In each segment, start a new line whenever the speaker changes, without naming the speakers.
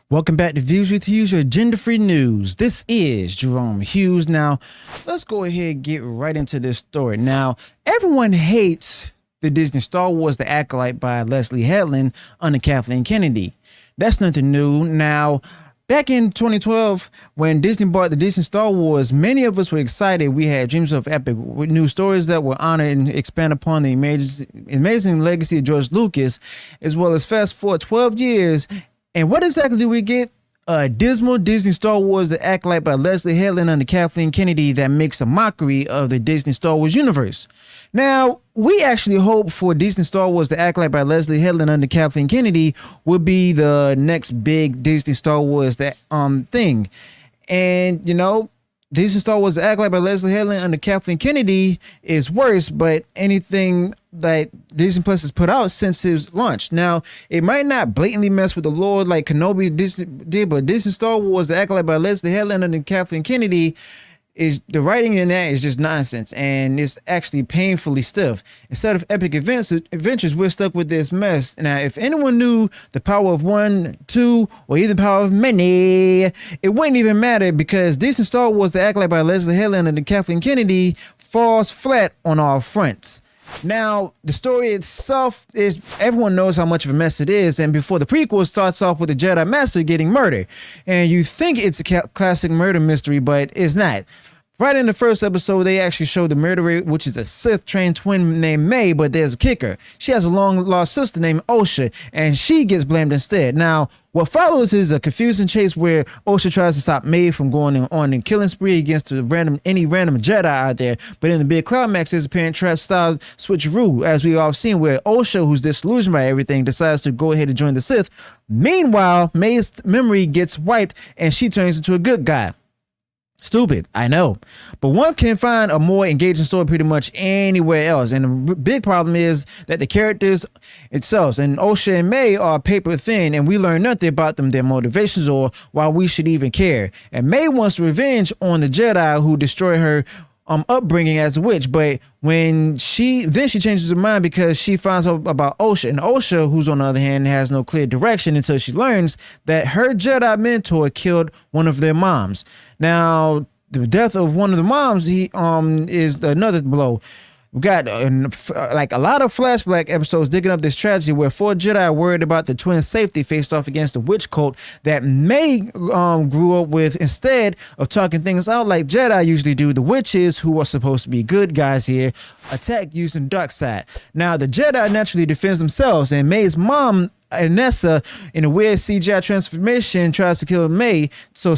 Welcome back to Views with Hughes, your gender-free news. This is Jerome Hughes. Now, let's go ahead and get right into this story. Now, everyone hates the Disney Star Wars The Acolyte by Leslye Headland under Kathleen Kennedy. That's nothing new. Now, back in 2012, when Disney bought the Disney Star Wars, many of us were excited. We had dreams of epic new stories that would honor and expand upon the amazing legacy of George Lucas, as well as fast forward 12 years. And what exactly do we get? A dismal Disney Star Wars The Acolyte by Leslye Headland under Kathleen Kennedy that makes a mockery of the Disney Star Wars universe. Now, we actually hope for Disney Star Wars The Acolyte by Leslye Headland under Kathleen Kennedy would be the next big Disney Star Wars thing. And, you know, Disney Star Wars The Acolyte by Leslye Headland under Kathleen Kennedy is worse, but anything that Disney Plus has put out since its launch. Now, it might not blatantly mess with the lore like Kenobi did, but Disney Star Wars The Acolyte by Leslye Headland under Kathleen Kennedy is the writing in that is just nonsense, and it's actually painfully stiff. Instead of epic adventures, we're stuck with this mess. Now, if anyone knew the power of one, two, or even the power of many, it wouldn't even matter, because Disney Star Wars The Acolyte by Leslye Headland and Kathleen Kennedy falls flat on all fronts. Now, the story itself is, everyone knows how much of a mess it is, and before the prequel starts off with the Jedi Master getting murdered, and you think it's a classic murder mystery, but it's not. Right in the first episode, they actually show the murderer, which is a Sith-trained twin named May, but there's a kicker. She has a long-lost sister named Osha, and she gets blamed instead. Now, what follows is a confusing chase where Osha tries to stop May from going on a killing spree against any random Jedi out there, but in the big climax, there's a Parent Trap-style switcheroo, as we all have seen, where Osha, who's disillusioned by everything, decides to go ahead and join the Sith. Meanwhile, May's memory gets wiped, and she turns into a good guy. Stupid, I know, but one can find a more engaging story pretty much anywhere else, and the big problem is that the characters itself and Osha and May are paper thin, and we learn nothing about them, their motivations, or why we should even care. And May wants revenge on the Jedi who destroyed her upbringing as a witch, but when she changes her mind because she finds out about Osha, and Osha, who's on the other hand has no clear direction until she learns that her Jedi mentor killed one of their moms. Now, the death of one of the moms is another blow. We got like a lot of flashback episodes digging up this tragedy where 4 Jedi worried about the twins' safety faced off against a witch cult that May grew up with. Instead of talking things out like Jedi usually do, the witches, who are supposed to be good guys here, attack using dark side. Now, the Jedi naturally defends themselves, and May's mom, Anessa, in a weird CGI transformation, tries to kill May. So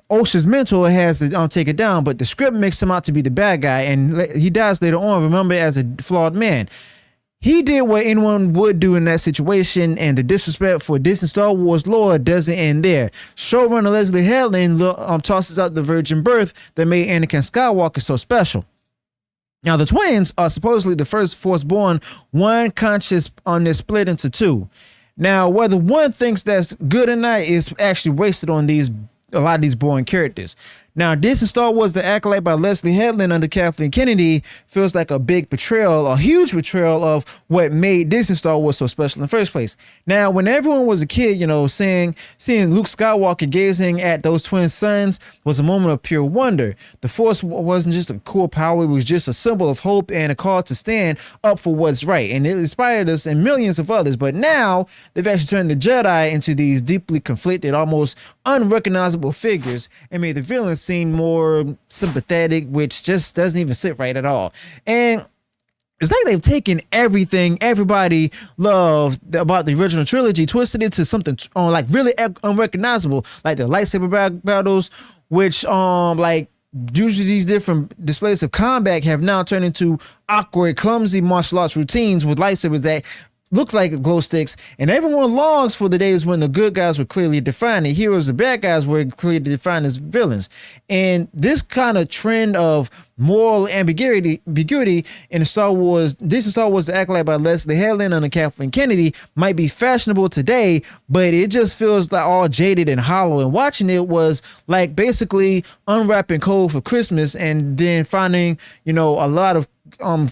Osha's mentor has to take it down, but the script makes him out to be the bad guy, and he dies later on, remember, as a flawed man. He did what anyone would do in that situation, and the disrespect for Disney Star Wars lore doesn't end there. Showrunner Leslye Headland tosses out the virgin birth that made Anakin Skywalker so special. Now, the twins are supposedly the first Force-born, one conscious on this split into 2. Now, whether one thinks that's good or not is actually wasted on a lot of these boring characters. Now, Disney Star Wars The Acolyte by Leslye Headland under Kathleen Kennedy feels like a big betrayal, a huge betrayal of what made Disney Star Wars so special in the first place. Now, when everyone was a kid, seeing Luke Skywalker gazing at those twin suns was a moment of pure wonder. The Force wasn't just a cool power, it was just a symbol of hope and a call to stand up for what's right. And it inspired us and millions of others. But now, they've actually turned the Jedi into these deeply conflicted, almost unrecognizable figures, and made the villains seem more sympathetic, which just doesn't even sit right at all. And it's like they've taken everything everybody loved about the original trilogy, twisted it into something like really unrecognizable, like the lightsaber battles, which like usually these different displays of combat have now turned into awkward, clumsy martial arts routines with lightsabers that look like glow sticks, and everyone longs for the days when the good guys were clearly defined, the heroes, the bad guys were clearly defined as villains. And this kind of trend of moral ambiguity in the Star Wars, Disney Star Wars The Acolyte by Leslye Headland and Kathleen Kennedy might be fashionable today, but it just feels like all jaded and hollow. And watching it was like basically unwrapping coal for Christmas, and then finding, a lot of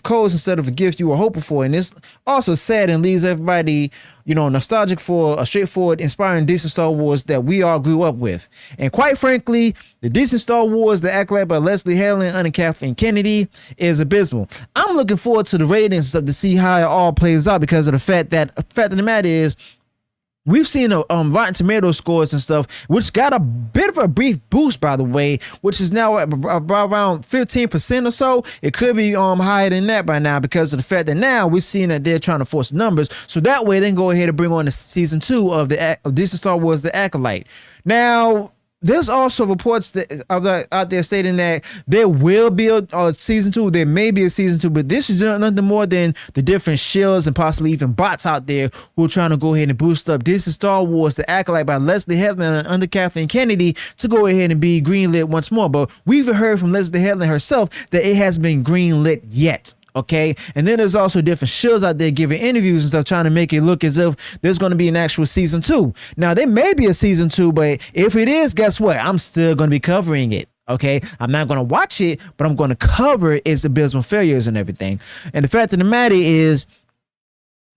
codes instead of a gift you were hoping for. And it's also sad and leaves everybody, nostalgic for a straightforward, inspiring, decent Star Wars that we all grew up with. And quite frankly, the decent Star Wars, the Acolyte by Leslye Headland under Kathleen Kennedy, is abysmal. I'm looking forward to the ratings and stuff to see how it all plays out, because of the fact of the matter is, we've seen Rotten Tomato scores and stuff, which got a bit of a brief boost, by the way, which is now at about around 15% or so. It could be higher than that by now, because of the fact that now we're seeing that they're trying to force numbers. So that way they can go ahead and bring on the season 2 of Disney Star Wars, The Acolyte. Now, there's also reports out there stating that there will be a season 2. There may be a season 2, but this is nothing more than the different shills and possibly even bots out there who are trying to go ahead and boost up This is Star Wars, The Acolyte by Leslye Headland under Kathleen Kennedy to go ahead and be greenlit once more. But we've heard from Leslye Headland herself that it hasn't been greenlit yet. Okay, and then there's also different shows out there giving interviews and stuff, trying to make it look as if there's going to be an actual season 2. Now, there may be a season 2, but if it is, guess what? I'm still going to be covering it. Okay, I'm not going to watch it, but I'm going to cover its abysmal failures and everything. And the fact of the matter is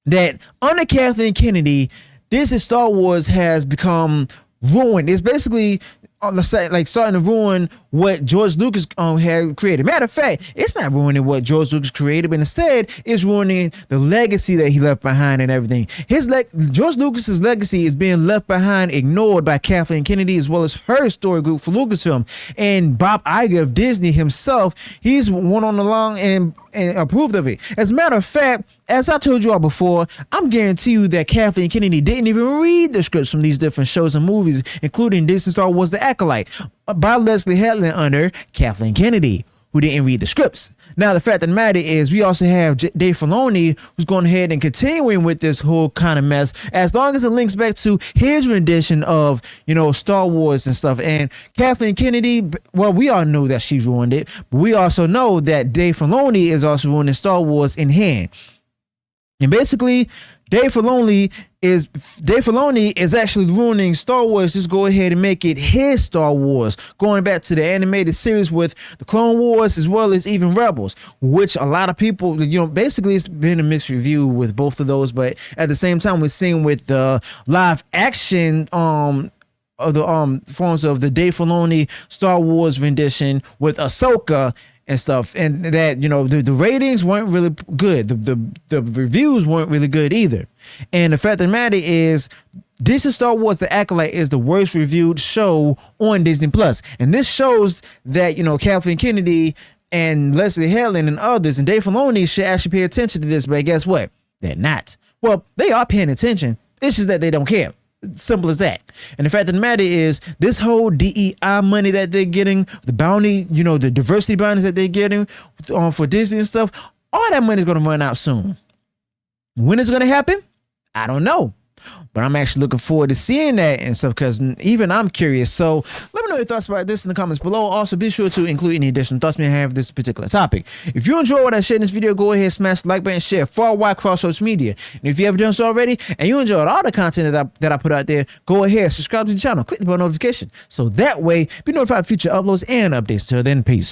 that under Kathleen Kennedy, Disney Star Wars has become ruined. It's basically, let's say, like starting to ruin what George Lucas had created. Matter of fact, it's not ruining what George Lucas created, but instead it's ruining the legacy that he left behind and everything. George Lucas's legacy is being left behind, ignored by Kathleen Kennedy, as well as her story group for Lucasfilm. And Bob Iger of Disney himself, he's went on along and approved of it. As a matter of fact, as I told you all before, I'm guarantee you that Kathleen Kennedy didn't even read the scripts from these different shows and movies, including Disney Star Wars, The Acolyte, by Leslye Headland under Kathleen Kennedy, who didn't read the scripts. Now, the fact of the matter is, we also have Dave Filoni, who's going ahead and continuing with this whole kind of mess, as long as it links back to his rendition of, Star Wars and stuff. And Kathleen Kennedy, well, we all know that she's ruined it, but we also know that Dave Filoni is also ruining Star Wars in hand. And basically, Dave Filoni is actually ruining Star Wars. Just go ahead and make it his Star Wars, going back to the animated series with the Clone Wars as well as even Rebels, which a lot of people, basically it's been a mixed review with both of those. But at the same time, we're seeing with the live action of the forms of the Dave Filoni Star Wars rendition with Ahsoka and stuff, and that the ratings weren't really good, the reviews weren't really good either. And the fact of the matter is, This is Star Wars: The Acolyte is the worst reviewed show on Disney Plus, and this shows that Kathleen Kennedy and Leslye Headland and others and Dave Filoni should actually pay attention to this. But guess what? They're not. Well, they are paying attention. It's just that they don't care. Simple as that. And the fact of the matter is, this whole DEI money that they're getting, the bounty, the diversity bounties that they're getting for Disney and stuff, all that money is going to run out soon. When it's going to happen, I don't know. But I'm actually looking forward to seeing that and stuff, because even I'm curious. So let me know your thoughts about this in the comments below. Also, be sure to include any additional thoughts you may have this particular topic. If you enjoy what I shared in this video, go ahead, smash the like button, share far wide across social media. And if you haven't done so already and you enjoyed all the content that I put out there, go ahead, subscribe to the channel, click the bell notification, so that way be notified of future uploads and updates. Till then, peace.